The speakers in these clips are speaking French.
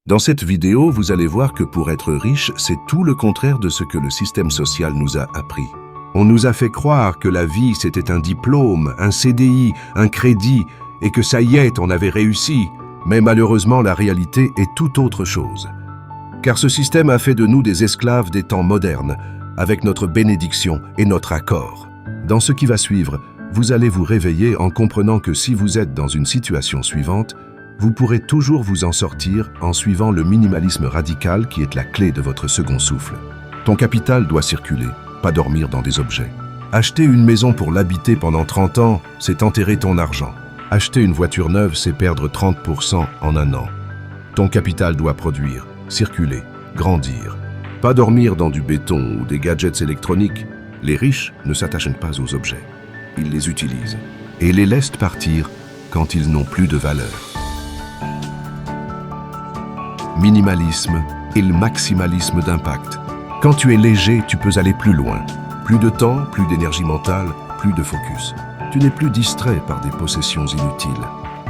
Dans cette vidéo, vous allez voir que pour être riche, c'est tout le contraire de ce que le système social nous a appris. On nous a fait croire que la vie, c'était un diplôme, un CDI, un crédit, et que ça y est, on avait réussi. Mais malheureusement, la réalité est tout autre chose. Car ce système a fait de nous des esclaves des temps modernes, avec notre bénédiction et notre accord. Dans ce qui va suivre, vous allez vous réveiller en comprenant que si vous êtes dans une situation suivante, vous pourrez toujours vous en sortir en suivant le minimalisme radical qui est la clé de votre second souffle. Ton capital doit circuler, pas dormir dans des objets. Acheter une maison pour l'habiter pendant 30 ans, c'est enterrer ton argent. Acheter une voiture neuve, c'est perdre 30% en un an. Ton capital doit produire, circuler, grandir. Pas dormir dans du béton ou des gadgets électroniques. Les riches ne s'attachent pas aux objets. Ils les utilisent et les laissent partir quand ils n'ont plus de valeur. Minimalisme et le maximalisme d'impact. Quand tu es léger, tu peux aller plus loin. Plus de temps, plus d'énergie mentale, plus de focus. Tu n'es plus distrait par des possessions inutiles.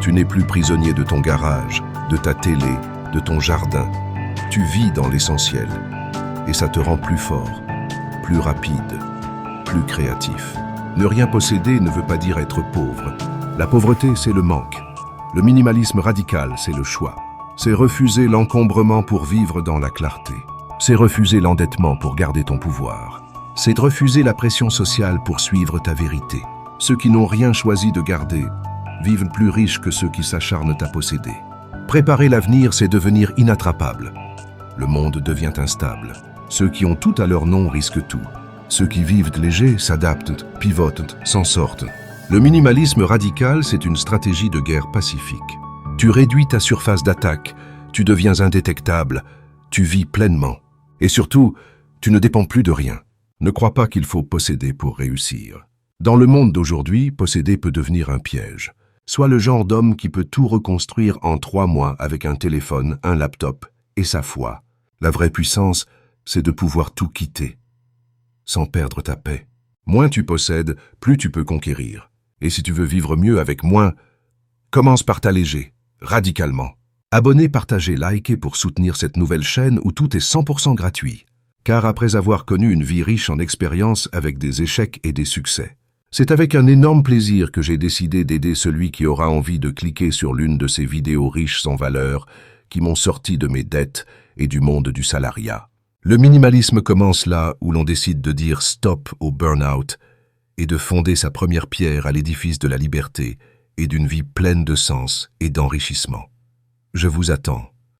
Tu n'es plus prisonnier de ton garage, de ta télé, de ton jardin. Tu vis dans l'essentiel. Et ça te rend plus fort, plus rapide, plus créatif. Ne rien posséder ne veut pas dire être pauvre. La pauvreté, c'est le manque. Le minimalisme radical, c'est le choix. C'est refuser l'encombrement pour vivre dans la clarté. C'est refuser l'endettement pour garder ton pouvoir. C'est refuser la pression sociale pour suivre ta vérité. Ceux qui n'ont rien choisi de garder vivent plus riches que ceux qui s'acharnent à posséder. Préparer l'avenir, c'est devenir inattrapable. Le monde devient instable. Ceux qui ont tout à leur nom risquent tout. Ceux qui vivent légers s'adaptent, pivotent, s'en sortent. Le minimalisme radical, c'est une stratégie de guerre pacifique. Tu réduis ta surface d'attaque, tu deviens indétectable, tu vis pleinement. Et surtout, tu ne dépends plus de rien. Ne crois pas qu'il faut posséder pour réussir. Dans le monde d'aujourd'hui, posséder peut devenir un piège. Sois le genre d'homme qui peut tout reconstruire en 3 mois avec un téléphone, un laptop et sa foi. La vraie puissance, c'est de pouvoir tout quitter, sans perdre ta paix. Moins tu possèdes, plus tu peux conquérir. Et si tu veux vivre mieux avec moins, commence par t'alléger, radicalement. Abonnez, partagez, likez pour soutenir cette nouvelle chaîne où tout est 100% gratuit. Car après avoir connu une vie riche en expériences avec des échecs et des succès, c'est avec un énorme plaisir que j'ai décidé d'aider celui qui aura envie de cliquer sur l'une de ces vidéos riches en valeur qui m'ont sorti de mes dettes et du monde du salariat. Le minimalisme commence là où l'on décide de dire stop au burn-out et de fonder sa première pierre à l'édifice de la liberté et d'une vie pleine de sens et d'enrichissement. Je vous attends.